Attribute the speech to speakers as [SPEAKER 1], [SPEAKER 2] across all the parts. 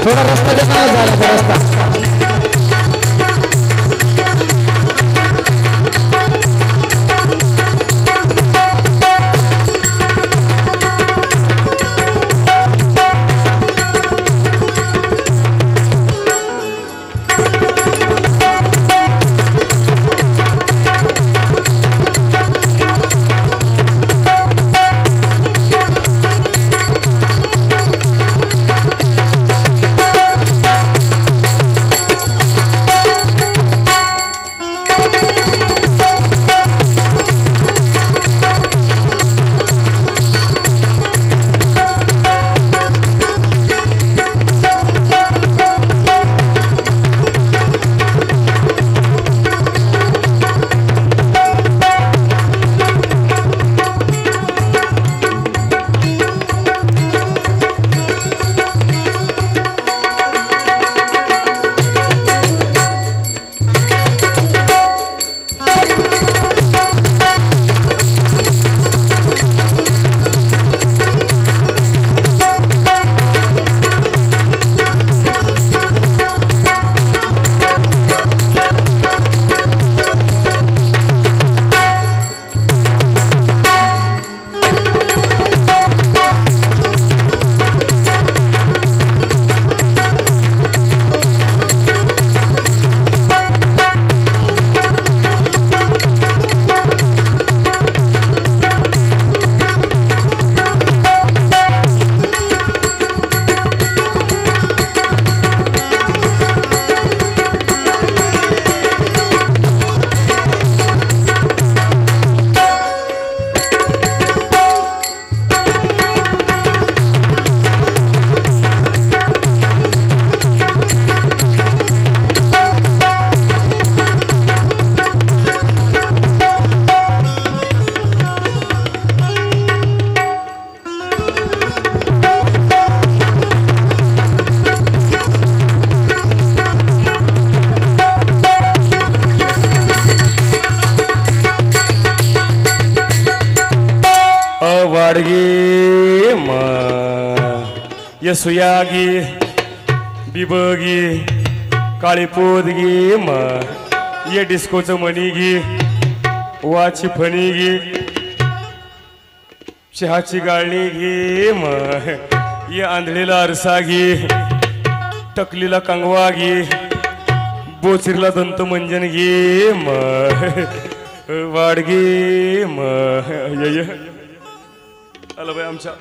[SPEAKER 1] थोडा रस्ता देणार झाला रस्ता
[SPEAKER 2] वाडगी म यसुयागी बिबगी काळी पोदगी म ये डिस्कोचं मणीगी वाची फणीगी चहाची गाळणी घे म ये आंधळीला आरसा घे टकलीला कंगवा घे बोचरीला दंत मंजन घे म वाडगी म आलं बाई आमच्या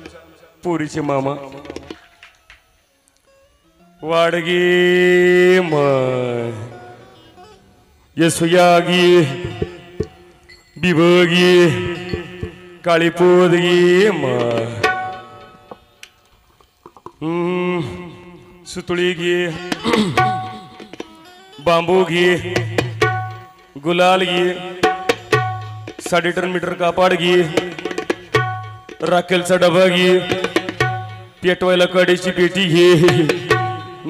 [SPEAKER 2] पोरीचे मामा वाडगी म यसुयागी बिबगी काळी पोदगी म सुतळी घे बांबू घे गुलाल घे 3.5 मीटर कापड घे राखेलचा डबा घे पेटवायला कडेची पेटी घे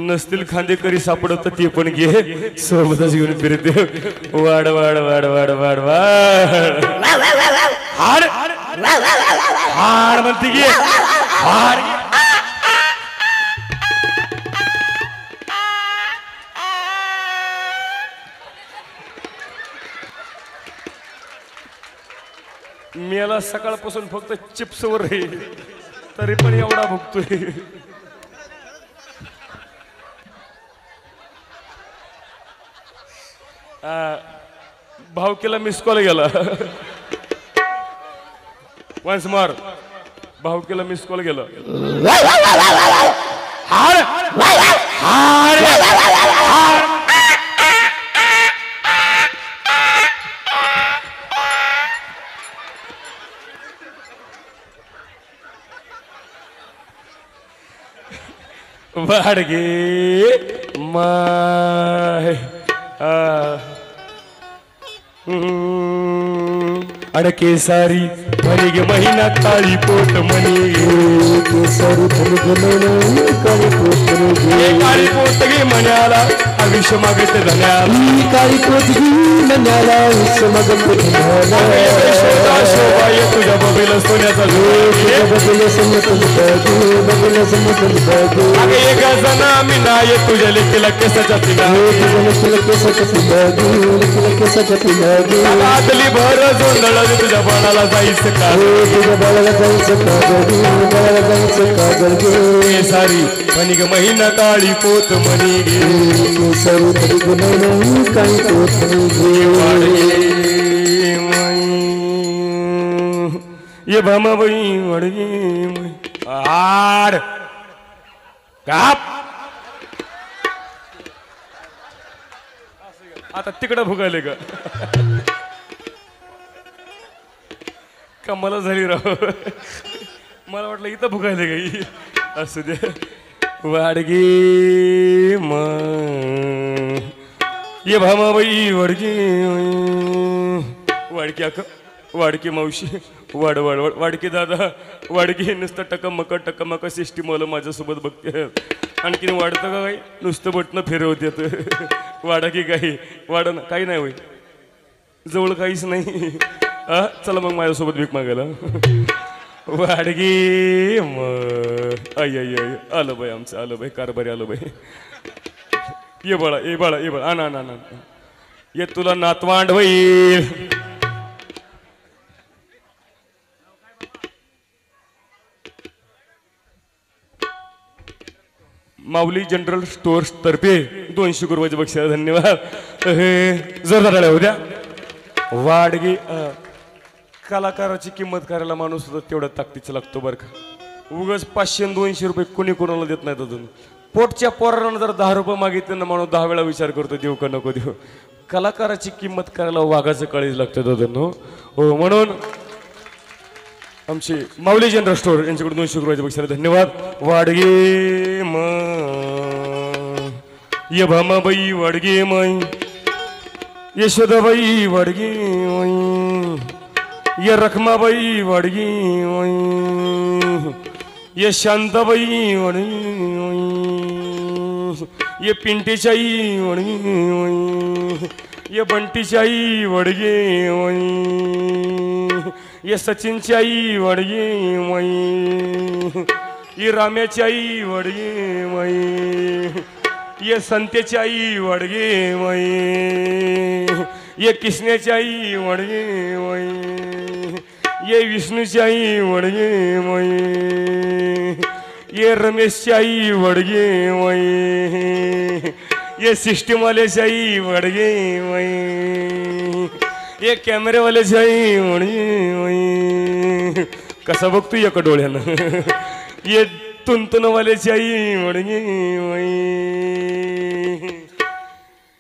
[SPEAKER 2] नसतील खांदेकरी सापडत ते पण घे सोबतच घेऊन फिरते वाड वाड वाड वाड वाड वाड हाड हाड म्हणते घे हाड मेला सकाळपासून फक्त चिप्सवर रे तरी पण एवढा भुगतोय भावकीला मिस कॉल गेला वन्स मोर भावकीला मिस कॉल गेला हार हार हार वाडगे माय अडके सारी मणिगे महिना काळी पोट मणी केसारी काळी पोट गे मण्याला आयुष्य मागत धन्याला काळी पोट गे मण्याला आयुष्य मागत धन्याला शोभा ये तुझ्या बबेला सोन्याचा
[SPEAKER 1] मला समजल बघ
[SPEAKER 2] अगे एका जना मी नाही तुझ्या लेकीला केसाच्या पिना
[SPEAKER 1] तुला केसाच्या पिला
[SPEAKER 2] आदली भर जोंधळ तुझ्या बाळाला जायचं का
[SPEAKER 1] तुझ्या बाळाला जायचं काजल गे
[SPEAKER 2] सारी म्हणी ग महिना काळी पोत म्हणी गे
[SPEAKER 1] सर्व तरी गुण काही पोत
[SPEAKER 2] ये भामाबाई वडगे आड काप आता तिकडं भुगायले का कमाला झाली राव मला वाटलं इथं भुगायले का असू दे वाडगे म ये भामाबाई वडगे वाडकी अक वाडकी मावशी वाड वाड वाड वाडकी दादा वाडकी नुसतं टकमक सिस्टी मला माझ्यासोबत बघते आणखीन वाढतं का काही नुसतं बटणं फिरवत येतं वाडा की काही वाढ काही नाही होय जवळ काहीच नाही चला मग माझ्यासोबत भीक मागायला वाडगी मग आई आई आई आलं बाई आमचं आलं बाई कारभारी आलं बाई ये बाळा ये बाळा ये बाळा ना ना ना ये तुला नातवांड होईल माऊली जनरल स्टोअर्स तर्फे 200 रुपयाचे बक्षीस धन्यवाद जोरदार होत्या वाडगी कलाकाराची किंमत करायला माणूस होता तेवढ्या ताकदीचा लागतो बरं का उगाच 500-200 रुपये कोणी कोणाला देत नाहीत अजून पोटच्या पोरांना जर 10 रुपये मागितले ना माणूस 10 वेळा विचार करतो देऊ का नको देऊ कलाकाराची किंमत करायला वाघाचं कळीच लागतं दादांनो हो म्हणून आमचे माऊली जनरल स्टोअर यांच्याकडून 200 रुपयाचे बक्षीस धन्यवाद वाडगे म ये भामाबाई वाडगे माई यशोदाबाई वाडगे माई ये रखमाबाई वाडगी माई ये शांताबाई वाडगी माई ये पिंटीचाई वाडगी माई ये बंटीचाई वडगे माई ये सचिनची आई वडगे माई ये राम्याची आई वडगे माई ये संतेची आई वडगे माई ये किसण्याची आई वडगे माई ये विष्णूची आई वडगे माई ये रमेशची आई वडगे माई ये सिस्टमवाल्याची आई वडगे माई ये कॅमेरेवाल्याची आई वडगे कसा बघतो एका डोळ्यानं ये तुंतनवाल्याची आई वडगे माई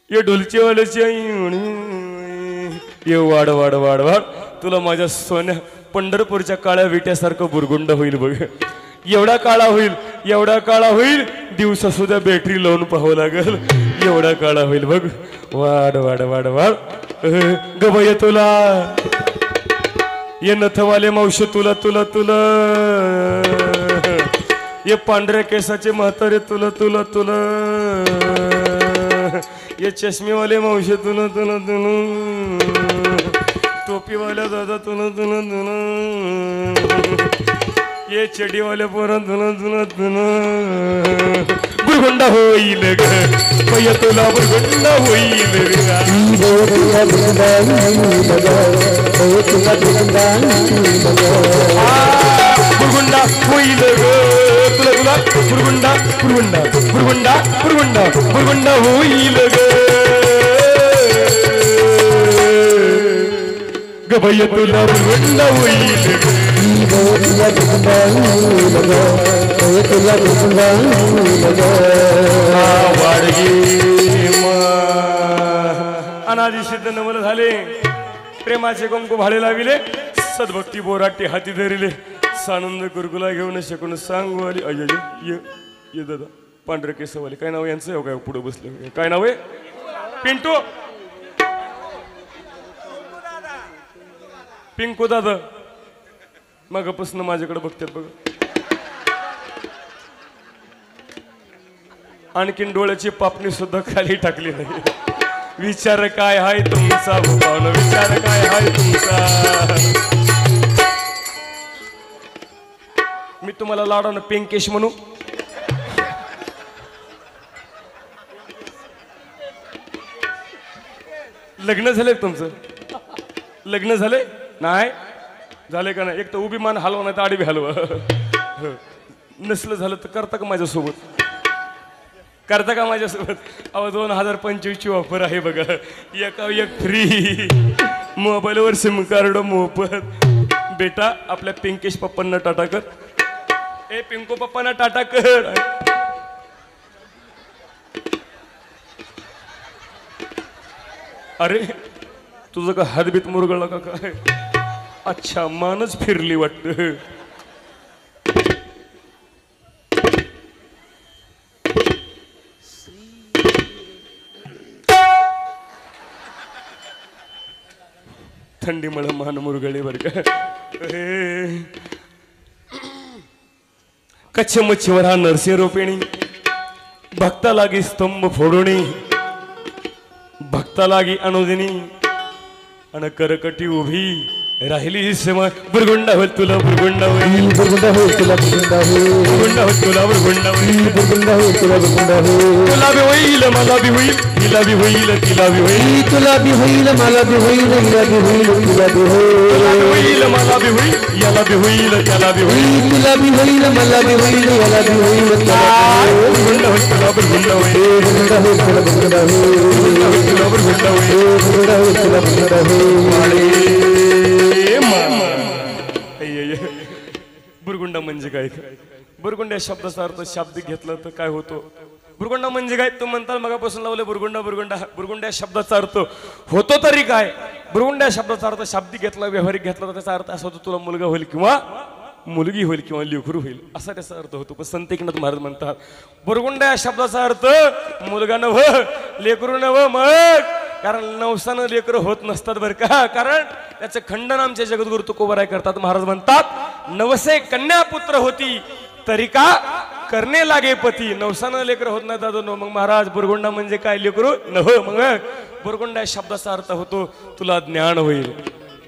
[SPEAKER 2] ये ढोलचेवाल्याची आई वडगे ये वाड वाड वाड वाड तुला माझ्या सोन्या पंढरपूरच्या काळ्या विट्यासारखं बुरगुंड होईल बघ एवढा काळा होईल दिवसा सुद्धा बॅटरी लावून पाहावं लागल एवढा काळा होईल बघ वाड वाड वाड वाड गबय तुला ये नथवाले मावशी तुला तुला तुला ये पांढऱ्या केसाचे म्हातारे तुला तुला तुला ये चष्मेवाले मावशी तुला तुला तुला टोपीवाल्या दादा तुला तुला तुला ये चडीवाल्या पोरा तुला तुला तुला बुरगुंडा होईल ग पय तुला बुरगुंडा होईल बुरगुंडा होईल ग तुला तुला बुरगुंडा बुरगुंडा बुरगुंडा बुरगुंडा बुरगुंडा होईल ग गबय तुला बुरगुंडा होईल वाडगे अनादि सिद्ध नवल झाले प्रेमाचे कुंकू भाडे लाविले सद्भक्ती बोराटे हाती धरिले सानंद गुरगुला घेऊन शकून सांगू आली अय ये दादा पांढरे केसवाले काय नाव यांचं काय पुढे बसले काय नाव आहे पिंटू पिंकू दादा मगापासून माझ्याकडे बघतात बघ आणखीन डोळ्याची पापणी सुद्धा खाली टाकली नाही विचार काय हाय तुमचा भावना विचार काय हाय तुमचा मी तुम्हाला लाडानं पिंकेश म्हणू? लग्न झालंय तुमचं? लग्न झालंय नाही झाले का नाही? एक तर उभी मान हलवा नाही तर आडवी हलवा. नसलं झालं तर करता का माझ्यासोबत? करता का माझ्यासोबत? अहो 2025 ची ऑफर आहे बघा, एका एक फ्री, मोबाईलवर सिम कार्ड मोफत. बेटा आपल्या पिंकेश पप्पांना टाटा कर. ए पिंको पप्पांना टाटा कर. अरे तुझं का हातबीत मुरगळला का काय? अच्छा मानच फिरली वाटत. थंडीमुळे मान मुरगळे बर का. कच्छ मच्छीवर हा नरसिंह रोपिणी, भक्ता लागी स्तंभ फोडोणी, भक्ता लागी अनुदिनी, अन करकटी उभी राहिली सेवा. बुरगुंडा होईल तुला बुरगुंडा होईल,
[SPEAKER 1] बुरगुंडा होईल तुला बुरगुंडा होईल,
[SPEAKER 2] बुरगुंडा होईल तुला बुरगुंडा होईल,
[SPEAKER 1] बुरगुंडा होईल तुला बुरगुंडा होईल.
[SPEAKER 2] तुला बी होईल मला बी होईल, तिला बी होईल तिला बी होईल,
[SPEAKER 1] तुला बी होईल मला बी होईल, हिला बी होईल तुला बी
[SPEAKER 2] होईल, मला बी होईल याला बी होईल त्याला बी होईल,
[SPEAKER 1] तुला बी होईल मला बी होईल, याला बी होईल
[SPEAKER 2] बुरगुंडा होईल तुला बुरगुंडा होईल,
[SPEAKER 1] बुरगुंडा होईल तुला बुरगुंडा होईल,
[SPEAKER 2] बुरगुंडा होईल तुला बुरगुंडा होईल,
[SPEAKER 1] बुरगुंडा होईल तुला बुरगुंडा होईल.
[SPEAKER 2] बुरगुंडा म्हणजे काय? बुरगुंडा शब्दाचा अर्थ शाब्दिक घेतला तर काय होतो? बुरगुंडा म्हणजे काय? तू म्हणताल मगापासून लावले बुरगुंडा बुरगुंडा. बुरगुंडा शब्दाचा अर्थ होतो तरी काय? बुरगुंडा शब्दाचा अर्थ शाब्दिक घेतला, व्यावहारिक घेतला तर त्याचा अर्थ असा होतो तुला मुलगा होईल किंवा मुलगी होईल किंवा लेकरू होईल असा त्याचा अर्थ होतो. पण संत एकनाथ महाराज म्हणतात बुरगुंडा या शब्दाचा अर्थ मुलगा नव लेकरू नव. मग कारण नवसानं लेकरं होत नसतात बरं का. कारण त्याचं खंडन आमच्या जगद्गुरु तुकोबराय करतात. महाराज म्हणतात नवसे कन्या पुत्र होती तरी का करणे लागे पती. नवसानं लेकरं होत नाही दादा. मग महाराज बुरगुंडा म्हणजे काय? लेकरू नव. मग बुरगुंडा या शब्दाचा अर्थ होतो तुला ज्ञान होईल,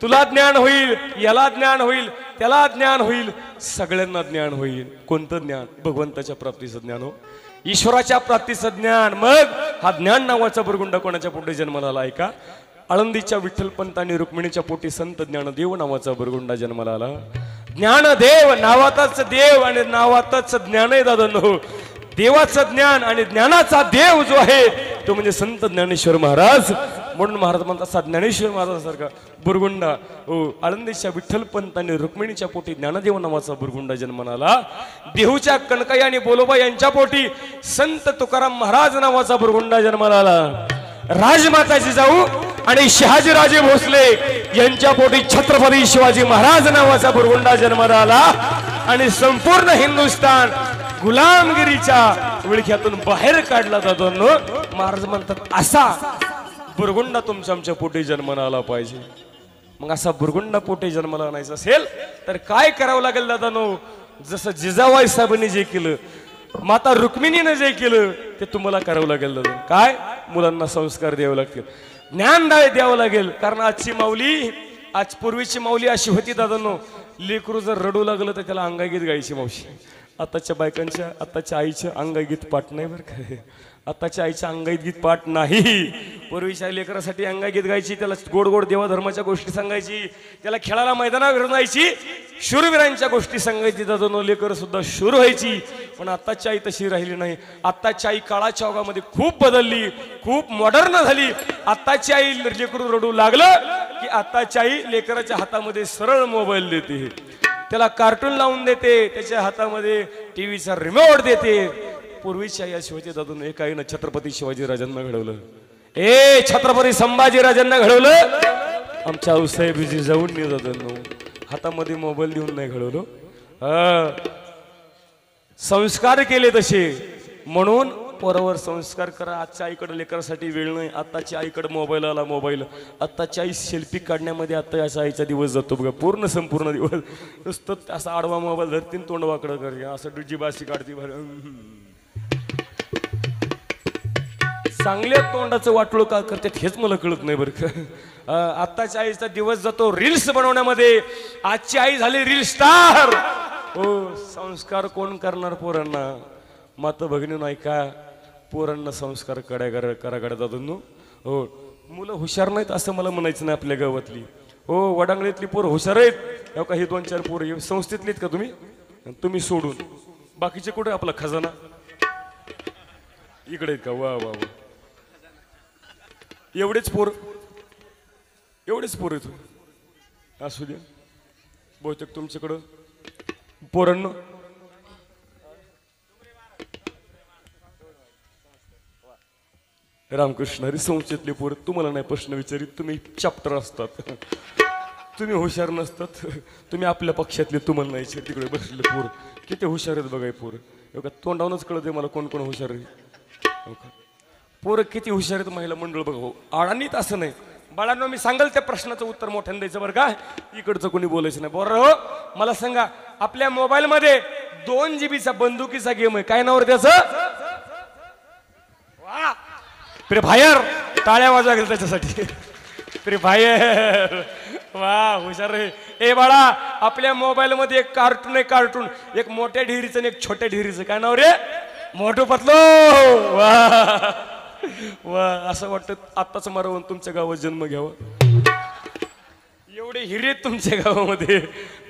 [SPEAKER 2] तुला ज्ञान होईल, याला ज्ञान होईल, त्याला ज्ञान होईल, सगळ्यांना ज्ञान होईल. कोणतं ज्ञान? भगवंताच्या प्राप्तीचं ज्ञान हो, ईश्वराच्या प्राप्तीचं ज्ञान. मग हा ज्ञान नावाचा बुरगुंडा कोणाच्या पोटी जन्माला आला आहे का? आळंदीच्या विठ्ठलपंत आणि रुक्मिणीच्या पोटी संत ज्ञानदेव नावाचा बुरगुंडा जन्माला आला. ज्ञानदेव नावातच देव आणि नावातच ज्ञान आहे दादांनो. देवाचं ज्ञान आणि ज्ञानाचा देव जो आहे तो म्हणजे संत ज्ञानेश्वर महाराज. म्हणून महाराज म्हणतात असा ज्ञानेश्वर महाराजासारखा बुरगुंडा हो आळंदीच्या विठ्ठलपंत आणि रुक्मिणीच्या पोटी ज्ञानदेव नावाचा बुरगुंडा जन्माला आला. देहूच्या कनकाई आणि बोलोबा यांच्या पोटी संत तुकाराम महाराज नावाचा बुरगुंडा जन्माला आला. राजमाता जिजाऊ आणि शहाजीराजे भोसले यांच्या पोटी छत्रपती शिवाजी महाराज नावाचा बुरगुंडा जन्माला आला. आणि संपूर्ण हिंदुस्थान गुलामगिरीच्या विळख्यातून बाहेर काढला जातो. महाराज म्हणतात असा बुरगुंडा तुमच्या आमच्या पोटी जन्माला आला पाहिजे. मग असा बुरगुंडा पोटी जन्माला आणायचा असेल तर काय करावं लागेल दादानो? जसं जिजाबाई साहेबांनी जे केलं, माता रुक्मिणीनं जे केलं ते तुम्हाला करावं लागेल दादा. काय? मुलांना संस्कार द्यावे लागतील, ज्ञान द्यावं लागेल. कारण आजची माऊली, आज पूर्वीची माऊली अशी होती दादानो, लेकरू जर रडू लागलं तर त्याला अंगागीत गायची मावशी. आताच्या बायकांच्या, आताच्या आईच्या अंगागीत पाठ नाही बरं काय. आताच्या आईच्या अंगाईत गीत पाठ नाही. पूर्वीच्या लेकरासाठी अंगागीत गायची, त्याला गोड गोड देवाधर्माच्या गोष्टी सांगायची, त्याला खेळायला मैदानावर जायची, शूरवीरांच्या गोष्टी सांगायची. दादा लेकर सुद्धा शूर व्हायची. पण आताची आई तशी राहिली नाही. आताची आई काळाच्या ओघामध्ये खूप बदलली, खूप मॉडर्न झाली. आताची आई लेकरू रडू लागलं की आताची आई लेकराच्या हातामध्ये सरळ मोबाईल देते, त्याला कार्टून लावून देते, त्याच्या हातामध्ये टीव्हीचा रिमोट देते. पूर्वीची आई अशी होती दादून. एक आईनं छत्रपती शिवाजी राजांना घडवलं, छत्रपती संभाजी राजांना घडवलं. आमच्या आऊसाहेबजी जाऊन नाही दादांनो, हातामध्ये मोबाईल देऊन नाही घडवलं. संस्कार केले तसे. म्हणून पोरावर संस्कार करा. आजच्या आईकडे लेकरासाठी वेळ नाही. आताच्या आईकडे मोबाईल आला, मोबाईल. आताची आई सेल्फी काढण्यामध्ये आताच्या आईचा दिवस जातो बघा, पूर्ण संपूर्ण दिवस. नुसतं असा आडवा मोबाईल धरतीन, तोंड वाकडं करते, असं डुजी बासी काढते. चांगल्या तोंडाचं वाटोळ का करतात हेच मला कळत नाही बरं का. आताच्या आईचा दिवस जातो रील्स बनवण्यामध्ये. आजची आई झाली रील स्टार. हो संस्कार कोण करणार पोरांना? माता भगिनी नाही का? पोरांना संस्कार कराकडे दादूंनो. हो मुलं हुशार नाहीत असं मला म्हणायचं नाही आपल्या गावातली. हो वडांगळीतली पोरं हुशार आहेत. का हे 2-4 पोरं संस्थेतलीत का तुम्ही? तुम्ही सोडून बाकीचे कुठे आपला खजाना इकडे आहेत का? वा वा वा एवढेच पोर आहेत. असू द्या बहुतेक तुमच्याकडं पोरांनो रामकृष्ण हरी संस्थेतले पोर तुम्हाला नाही प्रश्न विचारित. तुम्ही चॅप्टर असतात, तुम्ही हुशार नसतात. तुम्ही आपल्या पक्षातले तुम्हाला नाही तिकडे बसले पोर किती हुशार आहेत बघा. पोर एवढं तोंडावूनच कळते मला कोण कोण हुशार आहे. पोरं किती हुशार आहेत महिला मंडळ बघा. हो अडाणीत असं नाही बाळांनो. मी सांगाल त्या प्रश्नाचं उत्तर मोठ्यानं द्यायचं बरं का. इकडचं कोणी बोलायचं नाही. बरं हो मला सांगा आपल्या मोबाईल मध्ये 2 GB बंदुकीचा गेम आहे. काय नाव रे त्याचं? Free fire. टाळ्या वाजवा गेल त्याच्यासाठी. Free fire. वा हुशार रे. ए बाळा आपल्या मोबाईल मध्ये एक कार्टून आहे. कार्टून एक मोठ्या ढिरीचं आणि एक छोट्या ढिरीचं. काय नाव रे? मोठू पतलो. वा वा असं वाटतं आत्ताच मारवून तुमच्या गावात जन्म घ्यावा. एवढे हिरे तुमच्या गावामध्ये.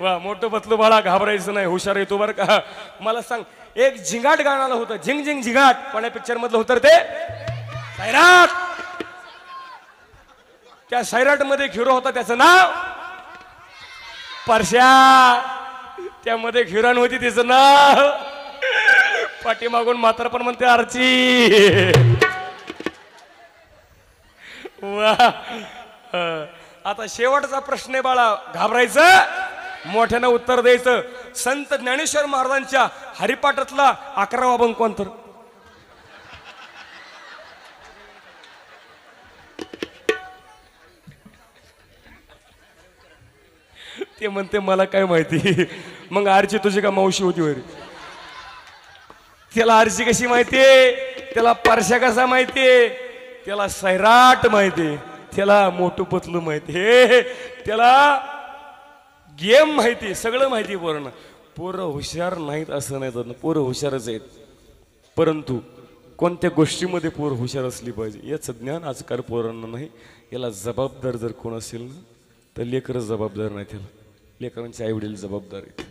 [SPEAKER 2] वा मोठं पतलो बाळा घाबरायचं नाही. हुशार आहे तू बरं का. मला सांग एक झिंगाट गाणं होतं. झिंग झिंग झिंगाट. कोण्या पिक्चर मधलं होतं ते? सैराट. त्या सैराट मध्ये हिरो होता त्याचं नाव परश्या. त्यामध्ये हिरोईन होती तिचं नाव पाठीमागून मात्र पण म्हणते आरची. वा आता शेवटचा प्रश्न आहे बाळा. घाबरायचं मोठ्यानं उत्तर द्यायचं. संत ज्ञानेश्वर महाराजांच्या हरिपाठातला 11वा अभंग कोणता? ते म्हणते मला काय माहिती. मग आरची तुझी का मावशी होती वरी? त्याला आरची कशी माहितीये? त्याला परश्या कसा माहितीये? त्याला सैराट माहितीये. त्याला मोठू पतलू माहितीये. त्याला गेम माहिती. सगळं माहिती पोरांना. पोरं हुशार नाहीत असं नाही तर पोरं हुशारच आहेत. परंतु कोणत्या गोष्टीमध्ये पोरं हुशार असली पाहिजे याचं ज्ञान आजकाल पोरांना नाही. याला जबाबदार जर कोण असेल ना तर लेकरच जबाबदार नाही. त्याला लेकरांचे आई वडील जबाबदार आहेत.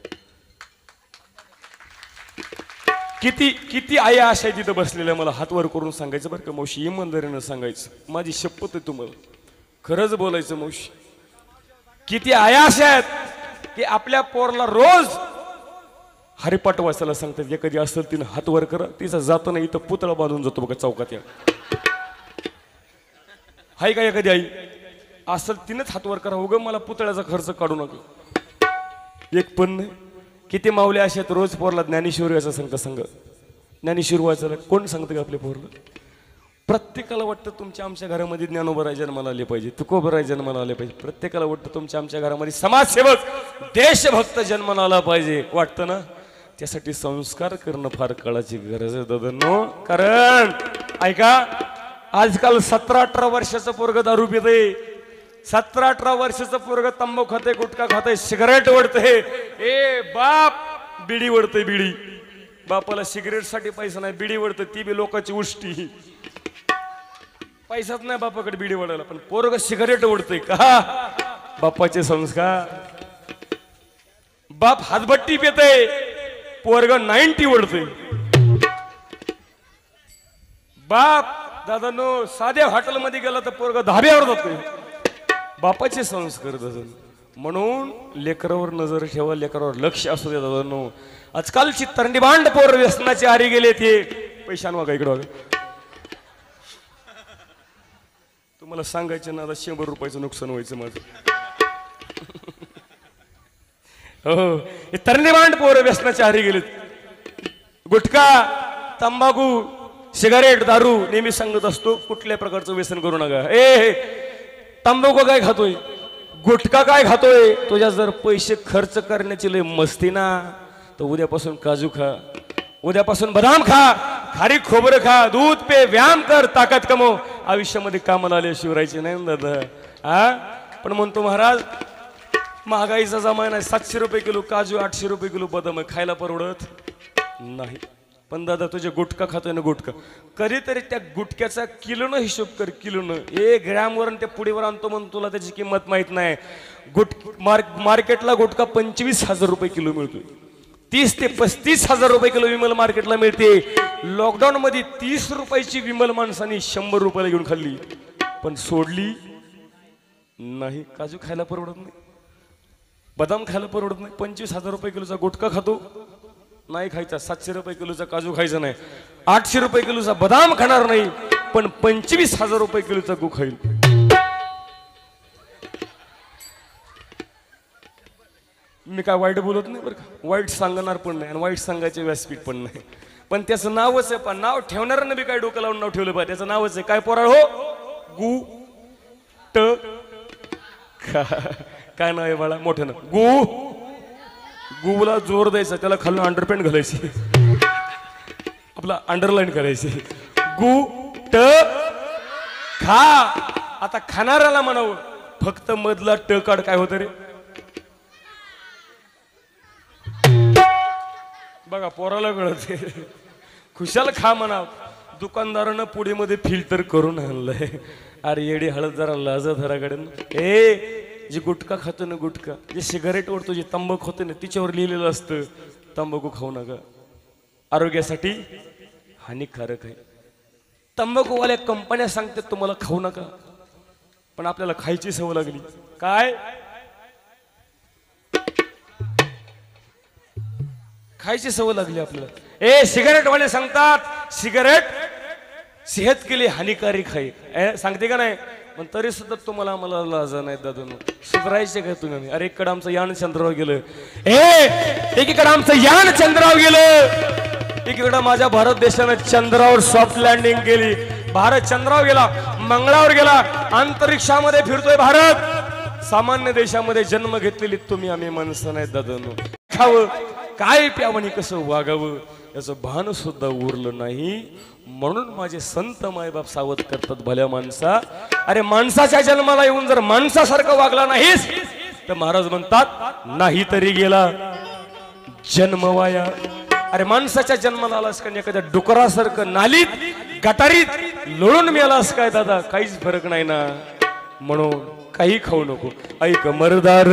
[SPEAKER 2] किती किती आया अशा तिथं बसलेल्या मला हातवर करून सांगायचं बरं का मावशी. इमानदारीनं सांगायचं. माझी शपथ आहे तुम्हाला. खरंच बोलायचं मावशी. किती आया अशा आहेत की आपल्या पोरला रोज हरिपाठ वाचायला सांगतात. एखादी असेल तिनं हातवर करा. तिचा जाताना इथं पुतळा बांधून जातो बघा चौकात. या हाय का एखादी आई असेल तिनंच हातवर करा. उगं मला पुतळ्याचा खर्च काढू नका. एक पण नाही. किती माऊले असे आहेत रोज पोरला ज्ञानेश्वरी असं सांगता. सांग ज्ञानेश्वरी वाचायला कोण सांगतं का आपल्या पोरला? प्रत्येकाला वाटतं तुमच्या आमच्या घरामध्ये ज्ञानोबराय जन्माला आले पाहिजे, तुकोबराय जन्माला आले पाहिजे. प्रत्येकाला वाटतं तुमच्या आमच्या घरामध्ये समाजसेवक देशभक्त जन्माला आला पाहिजे. वाटतं ना? त्यासाठी संस्कार करणं फार काळाची गरज आहे दादांनो. कारण ऐका आजकाल 17-18 वर्षाचं पोरग दारू पितंय. 17-18 वर्षाचं पोरग तंबाखू खाते, गुटखा खाते, सिगारेट ओढते. ए बाप बिडी ओढते. बिडी बापाला सिगरेट साठी पैसा नाही, बिडी ओढते. ती बी लोकांची उष्टी. पैसाच नाही बापाकडे बिडी ओढायला पण पोरग सिगारेट ओढते का? बापाचे संस्कार. बाप हातभट्टी पिते, पोरग 90 ओढते. बाप दादानो साध्या हॉटेलमध्ये गेला तर पोरग धाब्यावर जातो. बापाचे संस्कार दादा. म्हणून लेकरावर नजर ठेवा, लेकरावर लक्ष असू दे दादानो. आजकालची तरंडीबांड पोर व्यसनाची आरी गेले. ते पैशान बघा इकडे बघा. तुम्हाला सांगायचं ना आता 100 रुपयाचं नुकसान व्हायचं माझं. हो हे तरंडीबांड पोर व्यसनाच्या आरी गेलेत. गुटखा, तंबाखू, सिगारेट, दारू. नेहमी सांगत असतो कुठल्या प्रकारचं व्यसन करू नका. ए तंबाखू काय खातोय, गुटखा काय खातोय, तुझ्या जर पैसे खर्च करण्याची लय मस्ती ना तर उद्यापासून काजू खा, उद्यापासून बदाम खा, खारी खोबरं खा, दूध पे, व्यायाम कर, ताकद कमव. आयुष्यामध्ये कामाला आले शिवरायचे नाही दादा. हा पण म्हणतो महाराज महागाईचा जमाना आहे. 700 रुपये किलो काजू, 800 रुपये किलो बदाम आहे. खायला परवडत नाही. पण दादा तुझे गुटखा खातोय ना गुटखा, कधीतरी त्या गुटख्याचा किलोनं हिशोब कर. किलोनं 1 ग्रॅमवर त्या पुढेवर आणतो म्हणून तुला त्याची किंमत माहित नाही. मार्केटला गुटखा 25,000 रुपये किलो मिळतोय. 30 ते 35,000 रुपये किलो विमल मार्केटला मिळते. लॉकडाऊन मध्ये 30 रुपयाची विमल माणसाने 100 रुपयाला घेऊन खाल्ली, पण सोडली नाही. काजू खायला परवडत नाही, बदाम खायला परवडत नाही. 25,000 रुपये किलोचा गुटखा खातो, नाही खायचा. 700 रुपये किलोचा काजू खायचा नाही, 800 रुपये किलोचा बदाम खाणार नाही, पण 25,000 रुपये किलोचा गु खाईल. मी काय वाईट बोलत नाही बरं का, वाईट सांगणार पण नाही आणि वाईट सांगायचे व्यासपीठ पण नाही. पण त्याचं नावच आहे. पण नाव ठेवणाऱ्यांना बी काय डोकं लावून नाव ठेवलं पाहिजे. त्याचं नावच आहे काय पोराळ हो, गु ट काय नाव आहे बाळा मोठं ना, गुला जोर द्यायचा, त्याला खालून अंडरपॅन्ट घालायची, आपला अंडरलाईन करायची. गु ट खा. आता खाणाऱ्याला म्हणावं फक्त मधला ट काढ. काय होतं रे बघा, पोराला कळते. खुशाल खा म्हणाव. दुकानदारानं पुढेमध्ये फिल्टर करून आणलंय. अरे येडी हळद जरा लाज धराकडे. जे गुटखा खातो ना गुटखा, जे सिगारेट ओढतो, जे तंबाखू होते ना तिच्यावर लिहिलेलं असतं तंबाखू खाऊ नका, आरोग्यासाठी हानिकारक आहे. तंबाखूवाल्या कंपन्या सांगतात तुम्हाला खाऊ नका, पण आपल्याला खायची सवय लागली. काय खायची सवय लागली आपल्याला. सिगारेट वाले सांगतात सिगारेट सेहत के लिए हानिकारक आहे, सांगते का नाही? पण तरी सुद्धा तुम्हाला आम्हाला लाज नाही दादा, सुधारायचे का तुम्ही? अरे इकडं आमचं यान चंद्रावर गेलं, एकीकडे आमचं यान चंद्रावर गेलं, एकीकडे माझ्या भारत देशाने चंद्रावर सॉफ्ट लँडिंग केली. भारत चंद्रावर गेला, मंगळावर गेला, अंतरिक्षामध्ये फिरतोय भारत. सामान्य देशामध्ये जन्म घेतलेली तुम्ही आम्ही माणसं नाही दादा. खावं काय प्यावं आणि कसं वागावं याचं भान सुद्धा उरलं नाही. म्हणून माझे संत मायबाप सावध करतात, भल्या माणसा, अरे माणसाच्या जन्माला येऊन जर माणसासारखं वागला नाहीस तर महाराज म्हणतात नाही तरी गेला जन्म वाया. अरे माणसाच्या जन्माला आलास का एखाद्या डुकरासारखं नालीत गटारीत लोळून मिळालास काय दादा? काहीच फरक नाही ना. म्हणून काही खाऊ नको. ऐक मरदार,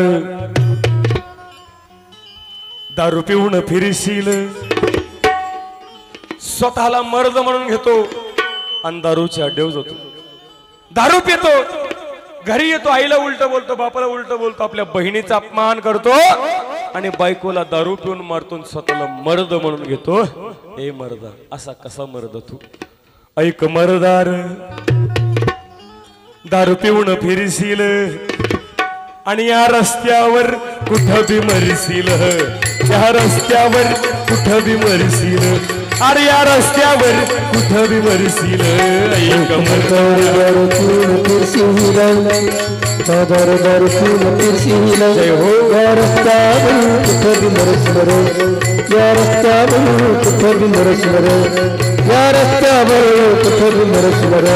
[SPEAKER 2] दारू पिऊन फिरशील, स्वतःला मर्द म्हणून घेतो आणि दारूच्या अड्ड्यावर जातो. दारू पितो, घरी येतो, आईला उलट बोलतो, बापाला उलट बोलतो, आपल्या बहिणीचा अपमान करतो आणि बायकोला दारू पिऊन मारतो, स्वतःला मर्द म्हणून घेतो. ए मर्दा, असा कसा मर्द तू? ऐक मर्दार, दारू पिऊन फिरशील आणि या रस्त्यावर कुठं बी मरशील, या रस्त्यावर कुठं बी मरशील, अरे या रस्त्यावर कुठं बी मरशील. ऐक मर्दार, जय हो.
[SPEAKER 1] या रस्त्यावर कुठं बी मरशील, या रस्त्यावर कुठं बी मरशील, या रस्त्यावर कुठं बी मरशील.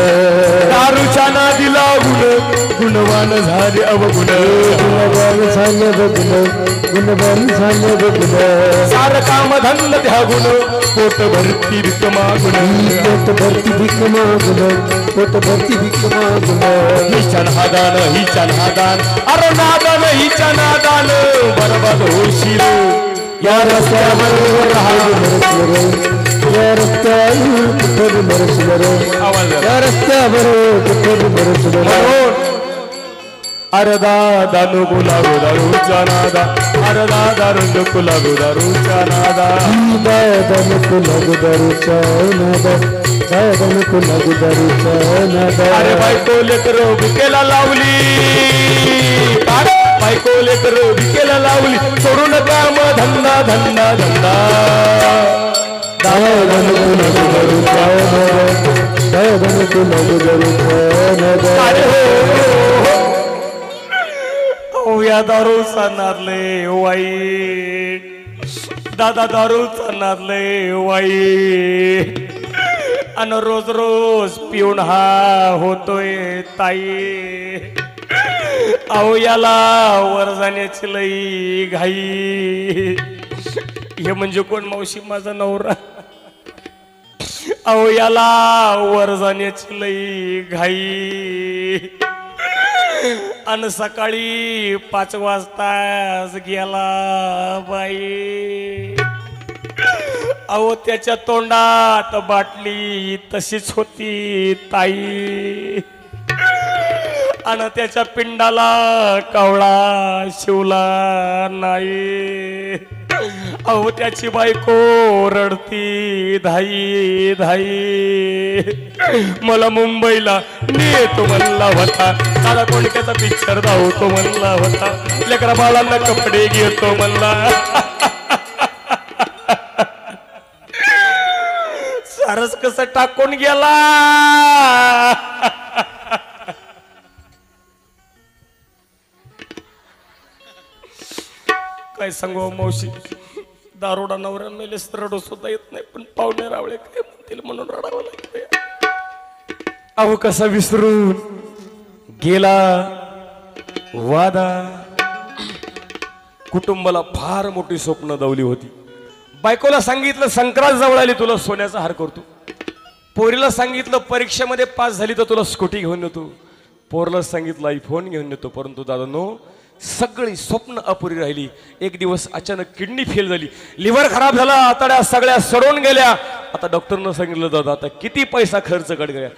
[SPEAKER 2] दारूच्या नादी लागून गुणवान झाले अवगुण,
[SPEAKER 1] गुणवान झाले बघुण, गुणवान झाले बघुण.
[SPEAKER 2] सार काम धंद त्यागुण, पोट भरती भीक मागुण,
[SPEAKER 1] पोट भरती भीक मागुण, पोट भरती भीक मागुण.
[SPEAKER 2] हिच्या नादान, हिच्या नादान, अरे नादान हिच्या नादान बरबाद होशील.
[SPEAKER 1] या रस्त्यावर या रस्त्यावर कुठं बी मरशील, या रस्त्यावर कुठं बी मरशील.
[SPEAKER 2] अरे दादा नको लागू दारूच्या नादा, अरे दादा नको लागू दारूच्या नादा,
[SPEAKER 1] दादा नको लागू दारूच्या नादा, दादा नको लागू दारूच्या नादा.
[SPEAKER 2] अरे बायको लेकर भिकेला लावली, अरे बायको लेकर भिकेला लावली, सोडून काम धंदा धंदा धंदा.
[SPEAKER 1] दादा नको लागू दारूच्या नादा, दादा नको लागू दारूच्या नादा.
[SPEAKER 2] या दारूचा नादले वाईट, दादा दारूचा नादले वाईट, आणि रोज रोज पिऊन हा होतोय ताई. अहो याला वर जाण्याची लई घाई. हे म्हणजे कोण मावशी? माझा नवरा. अहो याला वर जाण्याची लई घाई आणि सकाळी 5 वाजताच गेला बाई. अहो त्याच्या तोंडात बाटली तशीच होती ताई आणि त्याच्या पिंडाला कावळा शिवला नाही. अहो त्याची बायको रडती धाई धाई. मला मुंबईला नेतो म्हणला होता, मला कोणत्याचा पिक्चर धावतो म्हणला होता, लेकरा बाळांना कपडे घेतो म्हणला. सारस कसं टाकून गेला. काय सांगू मावशी, दारोडा नवऱ्या मेलेस रडू सुद्धा येत नाही, पण पाहुणे रावळे काय म्हणतील म्हणून रडावं लागतं. अहो कसा विसरून गेला वादा. कुटुंबाला फार मोठी स्वप्न दावली होती. बायकोला सांगितलं संक्रांत जवळ आली तुला सोन्याचा हार करतो. पोरीला सांगितलं परीक्षेमध्ये पास झाली तर तुला स्कूटी घेऊन येतो. पोरला सांगितलं आयफोन घेऊन येतो. परंतु दादांनो सगळी स्वप्न अपुरी राहिली. एक दिवस अचानक किडनी फेल झाली, लिव्हर खराब झाला, आतड्या सगळ्या सडून गेल्या. आता डॉक्टरनं सांगितलं दादा आता किती पैसा खर्च कर गया,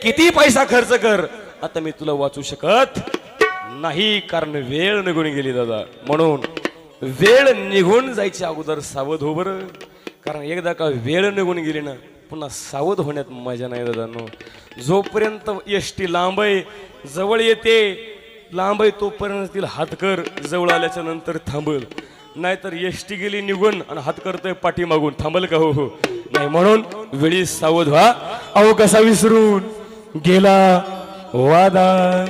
[SPEAKER 2] किती पैसा खर्च कर, आता मी तुला वाचू शकत नाही, कारण वेळ निघून गेली दादा. म्हणून वेळ निघून जायच्या अगोदर सावध हो बरं, कारण एकदा का वेळ निघून गेली ना पुन्हा सावध होण्यात मजा नाही दादांनो. जोपर्यंत एसटी लांब आहे जवळ येते, लांब आहे तोपर्यंत तिला हात कर, जवळ आल्याच्या नंतर थांबल. नाहीतर एसटी गेली निघून आणि हात करतोय पाठी मागून, थांबल का? हो हो नाही. म्हणून वेळी सावध व्हा. अहो कसा विसरून गेला वादा.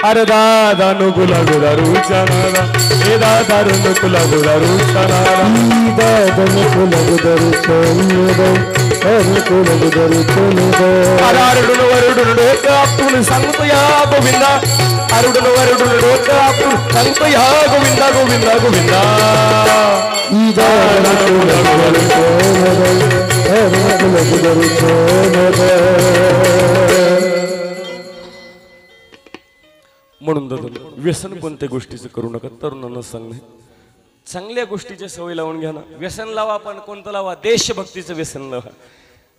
[SPEAKER 2] अरे दादा नको लागू दारूचा नारा, हे दादा नको लागू दारूचा नारा,
[SPEAKER 1] दादा नको लागू दारूचा नारा, नको लागू दारूचा नारा.
[SPEAKER 2] अरे आरडून वरडून डोकं आपण सांगतो या गोविंदा, आरडून वरडून डोकं आपण सांगतो या गोविंदा गोविंदा गोविंदा.
[SPEAKER 1] दादा नको लागू दारूचा नारा, नको लागू दारूचा नारा.
[SPEAKER 2] म्हणून दादा व्यसन कोणत्या गोष्टीचं करू नका. तरुणांना सांगणे चांगल्या गोष्टीची सवय लावून घ्या ना. व्यसन लावा, पण कोणतं लावा? देशभक्तीचं व्यसन लावा,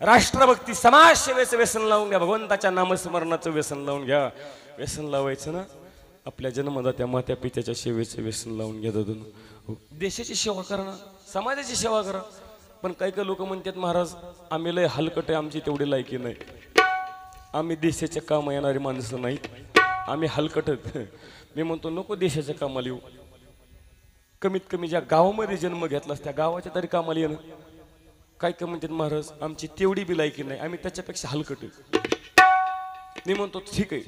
[SPEAKER 2] राष्ट्रभक्ती समाजसेवेचं व्यसन लावून घ्या, भगवंताच्या नामस्मरणाचं व्यसन लावून घ्या. व्यसन लावायचं ना आपल्या जन्मदात्या मात्या पित्याच्या सेवेचं व्यसन लावून घ्या दादा. देशाची सेवा करा ना, समाजाची सेवा करा. पण काही काही लोक म्हणतात महाराज आम्ही लय हलकट आहे, आमची तेवढी लायकी नाही. आम्ही देशाच्या काम येणारी माणसं नाहीत, आम्ही हलकटत. मी म्हणतो नको देशाच्या कामाला येऊ, कमीत कमी ज्या गावामध्ये जन्म घेतलास त्या गावाच्या तरी कामाला येणं. काय काय म्हणतात महाराज आमची तेवढी बी लायकी नाही, आम्ही त्याच्यापेक्षा हलकट. मी म्हणतो ठीक आहे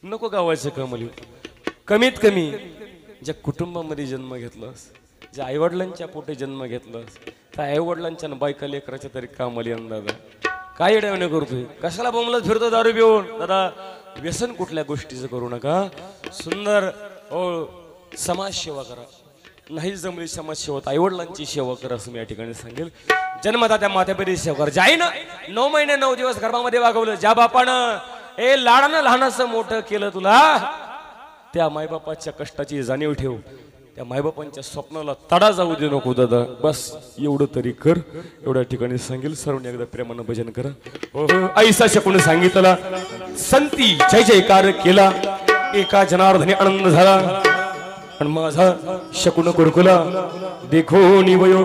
[SPEAKER 2] नको गावाच्या कामाला येऊ, कमीत कमी ज्या कुटुंबामध्ये जन्म घेतलास, ज्या आईवडिलांच्या पोटे जन्म घेतलास त्या आईवडिलांच्या बायका लेकराच्या तरी कामाला येणं दादा. काय येणं करतोय, कशाला बोंबलत फिरतो दारू पिऊन? दादा व्यसन कुठल्या गोष्टीचं करू नका. सुंदर समाजसेवा करा, नाही जमली समाजसेवा आईवडिलांची सेवा करा असं मी या ठिकाणी सांगेल. जन्मदात्या मात्यापित्याची सेवा करा. ज्या आईनं 9 महिने 9 दिवस गर्भामध्ये वागवलं, ज्या बापानं लाडानं लहानाचं मोठं केलं तुला, त्या मायबापाच्या कष्टाची जाणीव ठेव. त्या मायबापांच्या स्वप्नाला तडा जाऊ दे नको दादा. बस एवढं तरी कर, एवढ्या ठिकाणी सांगेल. सर्वांनी एकदा प्रेमानं भजन करा. ऐसा शकून सांगितला संती जय जयकार केला, एका जनार्दनी आनंद झाला, आणि माझा शकून कुरकुला देखो निवयो.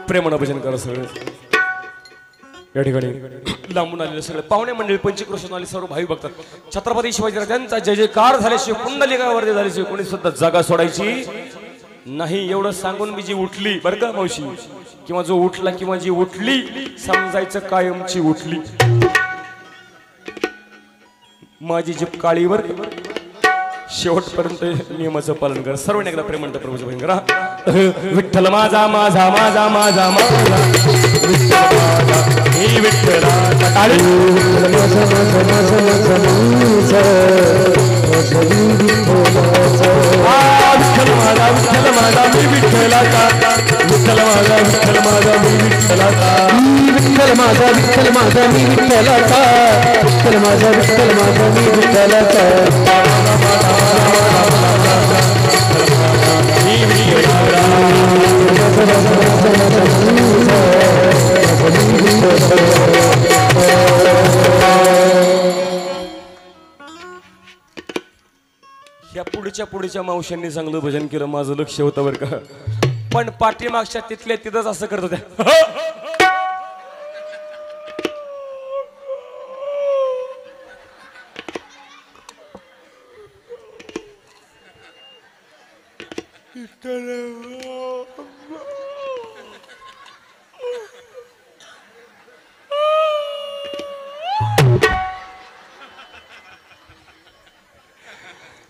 [SPEAKER 2] प्रेमानं भजन करा सगळे. या ठिकाणी लांबून आलेले सगळे पाहुणे मंडळी, पंचकृष्ण आले सर्व भाई बघतात. छत्रपती शिवाजी राजांचा जय जयकार झाल्याशिवाय, कुंडलिकावरती झाल्याशिवाय कोणी सुद्धा जागा सोडायची नाही. एवढं सांगून मी जी उठली बरं का मावशी, किंवा जो उठला किंवा जी उठली समजायचं कायमची उठली. माझी जीभ काळीवर शेवटपर्यंत नियमाचं पालन करा. सर्वांनी एकदा प्रेमानं प्रभूचं भजन करा. विठ्ठल माझा माझा माझा माझा माझा विठ्ठल माझा मी विठ्ठला टाळी. विठ्ठल माझा मी विठ्ठलाचा विठ्ठल माझा मी विठ्ठलाचा
[SPEAKER 1] विठ्ठल माझा मी विठ्ठलाचा विठ्ठल माझा मी विठ्ठलाचा
[SPEAKER 2] या पुढच्या मावशांनी चांगलं भजन केलं, माझं लक्ष होतं बरं का, पण पाठीमागच्या तिथल्या तिथंच असं करत होत्या.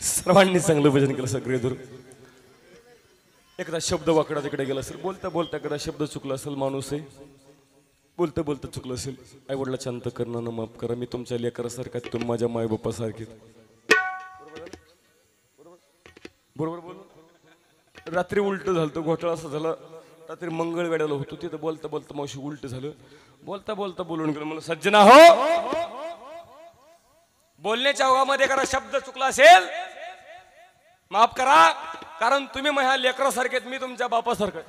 [SPEAKER 2] सर्वांनी चांगलं भजन केलं सगळे धरून. एखादा शब्द वाकडा तिकडे गेला असेल, बोलता बोलता एखादा शब्द चुकला असेल, माणूस आहे बोलता बोलता चुकलं असेल, आई वडिला शांत करणं ना माफ करा, मी तुमच्या लेकरासारखा तुम्ही माझ्या माय बाप्पासारखे. बरोबर बोल. रात्री उलट झालं, घोटाळा असं झाला, रात्री मंगळवेड्याला होतो तिथं बोलता बोलता मावशी उलट झालं, बोलता बोलता बोलून गेलं. म्हणून सज्जना हो, बोलण्याच्या ओघामध्ये एखादा शब्द चुकला असेल माफ करा, कारण तुम्ही माझ्या लेकरासारखे, मी तुमच्या बापासारखं.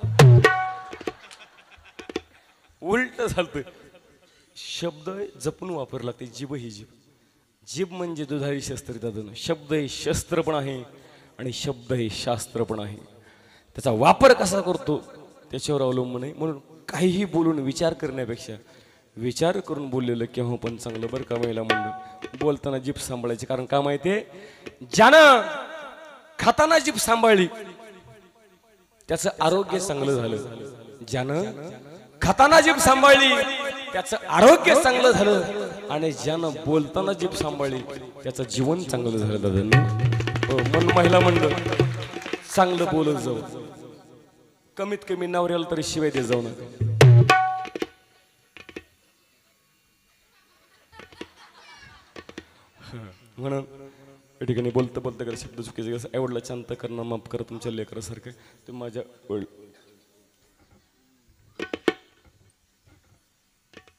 [SPEAKER 2] उलट झालत. शब्द जपून वापर लागते. जीभ ही जीभ म्हणजे दुधारी शस्त्र दादा. शब्द हे शस्त्र पण आहे आणि शब्द हे शास्त्र पण आहे. त्याचा वापर कसा करतो त्याच्यावर अवलंबून आहे. म्हणून काहीही बोलून विचार करण्यापेक्षा विचार करून बोललेलं केव्हा पण चांगलं बरं का. महिला म्हणलं बोलताना जीभ सांभाळायची, कारण का माहितीये, ज्यानं खाताना जीभ सांभाळली त्याचं आरोग्य चांगलं झालं. ज्यानं खाताना जीभ सांभाळली त्याचं आरोग्य चांगलं झालं, आणि ज्यानं बोलताना जीभ सांभाळली त्याचं जीवन चांगलं झालं दादा. मन महिला म्हणलं चांगलं बोलत जाऊ, कमीत कमी नवऱ्याला तरी शिवाय दे जाऊ नका. म्हणून या ठिकाणी बोलता बोलता करा शब्द चुकीचे कसं, आई वडिला शांत करणं माफ करा, तुमच्या लेकरासारखं तुम्ही माझ्या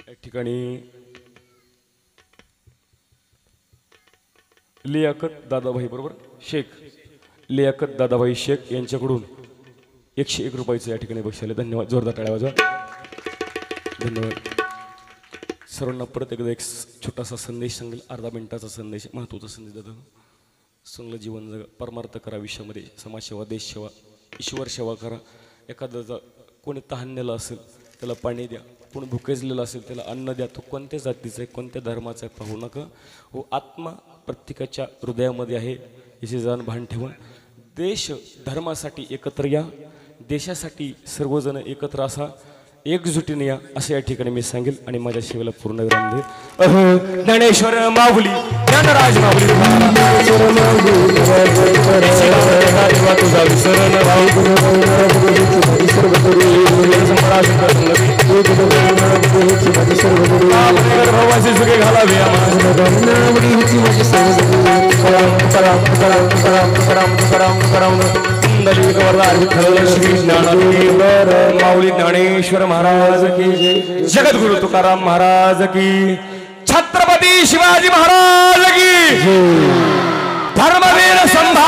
[SPEAKER 2] या ठिकाणी लियाकत दादाभाई बरोबर शेख, लियाकत दादाभाई शेख यांच्याकडून 101 रुपयाचं या ठिकाणी बक्षीस. धन्यवाद, जोरदार टाळ्या वाजवा. धन्यवाद. सर्वांना परत एकदा एक छोटासा संदेश सांगेल, अर्धा मिनिटाचा संदेश, महत्त्वाचा संदेश दादा. चांगलं जीवन जगा, परमार्थ करा आयुष्यामध्ये, समाजसेवा, देशसेवा, ईश्वर सेवा करा. एखादा कोणी तहानलेला असेल त्याला पाणी द्या, कोणी भुकेजलेला असेल त्याला अन्न द्या. तो कोणत्या जातीचा आहे, कोणत्या धर्माचा आहे पाहू नका. हो, आत्मा प्रत्येकाच्या हृदयामध्ये आहे, याचे जाण भान ठेवा. देश धर्मासाठी एकत्र या, देशासाठी सर्वजण एकत्र असा, एकजुटीने या, असं या ठिकाणी मी सांगेल आणि माझ्या सेवेला पूर्ण विराम दे. ज्ञानेश्वर माऊली, ज्ञानराज माऊली, तुझा विसरण भावाचे सुखे घालावे माऊली ज्ञानेश्वर महाराज की, जगद्गुरु तुकाराम महाराज की, छत्रपती शिवाजी महाराज की, धर्मवीर संभाजी